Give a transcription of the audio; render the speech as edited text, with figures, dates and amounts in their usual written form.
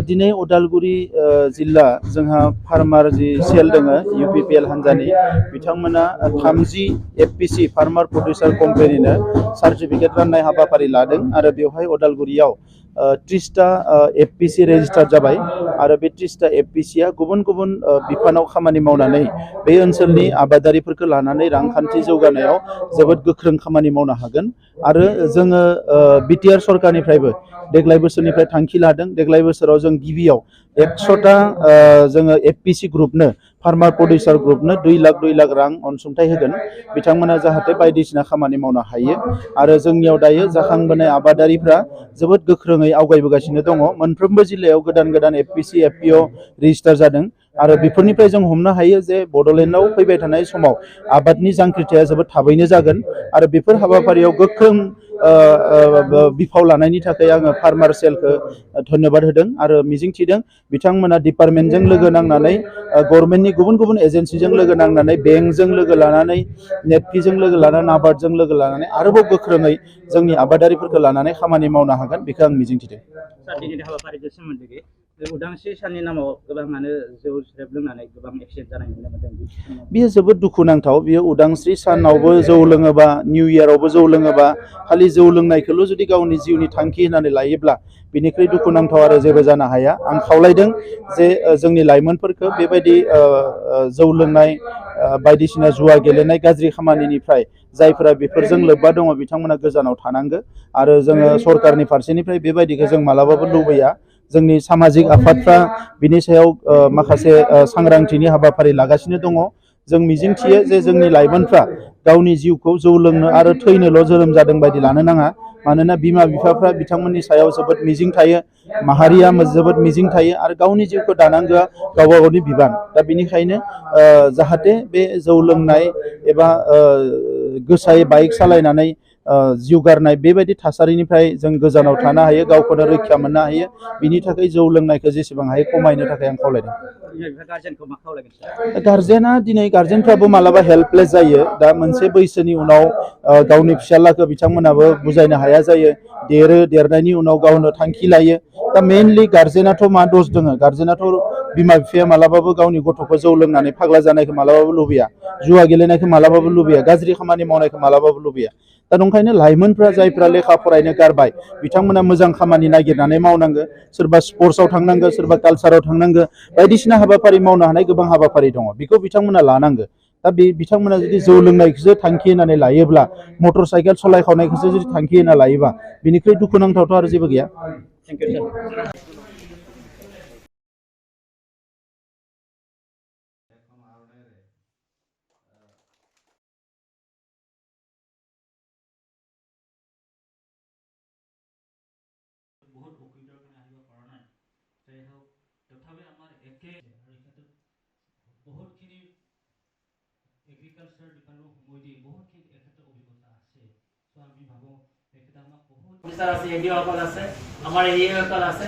दिनै उदालगुरि जिल्ला जोंहा फार्मार जि सेल दङ UPPL हान्जानि बिथांमोना 30 FPC फार्मार प्रडिउसार कम्पानिनो सार्टिफिकेट राननाय हाबाफारि लादों आरो बेवहाय उदालगुरियाव 30टा FPC रेजिस्टार जाबाय आरो बे 30टा FPCआ गुबुन गुबुन बिफानाव खामानि मावनानै बे ओनसोलनि आबादारिफोरखौ लानानै रांखान्थि जौगानायाव जोबोद गोख्रों खामानि मावनो हागोन आरो जोङो BTR सरकारनिफ्रायबो देग्लाय बोसोरनिफ्राय थांखि लादों देग्लाय बोसोराव जों गिबियाव 100टा जोङो FPC ग्रुपनो फार्मार प्रडिउसार ग्रुपनो 2 लाख रां अनसुंथाइ होगोन बिथांमोना जाहाथे बायदिसिना खामानि मावनो हायो आरो जोंनियाव दायो जाखांबोनाय आबादारिफ्रा जोबोद गोख्रोङै आवगायबोगासिनो दङ मोनफ्रोमबो जिल्लायाव गोदान FPC FPO रेजिस्टार जादों आरो बेफोरनिफ्राय जों हमनो हायो जे बड'लेण्डआव फैबाय थानाय समाव आबादनि जांख्रिथाया जोबोद थाबैनो जागोन आरो बेफोर हाबाफारियाव गोख्रों बिफाव लानायनि थाखाय आङो फार्मार सेलखौ धन्यबाद होदों आरो मिजिंथिदों बिथांमोना डिपार्टमेन्टजों लोगो नांनानै गभर्नमेन्टनि गुबुन गुबुन एजेन्सिजों लोगो नांनानै बेंकजों लोगो लानानै नेटफिजों लोगो लानानै नाबार्डजों लोगो लानानै आरोबाव गोख्रोङै जोंनि आबादारिफोरखौ लानानै खामानि मावनो हागोन बेखौ आं मिजिंथिदों। दिनैनि हाबाफारिजों सोमोन्दै उदांस्रि साननि नामाव गोबाङानो जौ सेरेब लोंनानै गोबां एक्सिडेन्ट जानाय नुनो मोनदों बेयो जोबोद दुखुनांथाव बेयो उदांस्रि सानावबो जौ लोङोबा निउ इयारावबो जौ लोङोबा खालि जौ लोंनायखौल' जुदि गावनि जिउनि थांखि होननानै लायोब्ला बिनिख्रुइ दुखुनांथाव आरो जेबो जानो हाया आं खावलायदों जे जोंनि लाइमोनफोरखौ बेबायदि जौ लोंनाय बायदिसिना जुवा गेलेनाय गाज्रि खामानिनिफ्राय जायफोरा बेफोरजों लोब्बा दङ बिथांमोना गोजानाव थानांगौ आरो जोङो सरकारनि फारसेनिफ्राय बेबायदिखौ जों मालाबाबो लुबैया जोंनि सामाजिक आफादफ्रा बिनि सायाव माखासे सांग्रांथिनि हाबाफारि लागासिनो दङ जों मिजिंथियो जे जोंनि लाइमोनफ्रा गावनि जिउखौ जौ लोंनो आरो थैनोल' जोनोम जादों बायदि लानो नाङा मानोना बिमा बिफाफ्रा बिथांमोननि सायाव जोबोद मिजिं थायो माहारिया जोबोद मिजिं थायो आरो गावनि जिउखौ दानांगौआ गावबा गावनि बिबान दा बेनिखायनो जाहाथे बे जौ लोंनाय एबा गोसायै बाइक सालायनानै जिउ गारनाय बेबायदि थासारिनिफ्राय जों गोजानाव थानो हायो गावखौनो रैखा मोननो हायो बिनि थाखाय जौ लोंनायखौ जेसेबां हायो खमायनो थाखाय आं खावलायदों। गार्जेना दिनै गार्जेनफ्राबो मालाबा हेल्पलेस जायो दा मोनसे बैसोनि उनाव गावनि फिसालाखौ बिथांमोनाबो बुजायनो हाया जायो देरनायनि उनाव गावनो थांखि लायो दा मेइनलि गार्जेनाथ' मा दस दङ गार्जेनाथ' बिमा बिफाया मालाबाबो गावनि गथ'खौ जौ लोंनानै फाग्ला जानायखौ मालाबाबो लुबैया जुवा गेलेनायखौ मालाबाबो लुबैया गाज्रि खामानि मावनायखौ मालाबाबो लुबैया दा नंखायनो लाइमोनफ्रा जायफ्रा लेखा फरायनो गारबाय बिथांमोना मोजां खामानि नागिरनानै मावनांगौ सोरबा स्पर्ट्सआव थांनांगौ सोरबा कालसाराव थांनांगौ बायदिसिना हाबाफारि मावनो हानाय गोबां हाबाफारि दङ बेखौ बिथांमोना लानांगौ दा बे बिथांमोना जुदि जौ लोंनायखौसो थांखि होनानै लायोब्ला मटर साइकेल सालायखावनायखौसो जुदि थांखि होना लायोबा बिनिख्रुइ दुखुनांथावथ' आरो जेबो गैया। बहुत অসুবিধাৰ কাৰণে আহিব পৰা নাই যাই হওক তথাপি আমাৰ একে আৰু এখাতে বহুতখিনি এগ্ৰিকালচাৰ ডিপাৰ্টমেণ্ট সময় দি বহুতখিনি এখাতে অভিজ্ঞতা আছে সো আমি ভাবো এখাতে আমাক বহুত বিচাৰ আছে এডিঅ অকল আছে আমাৰ এডিঅ অকল আছে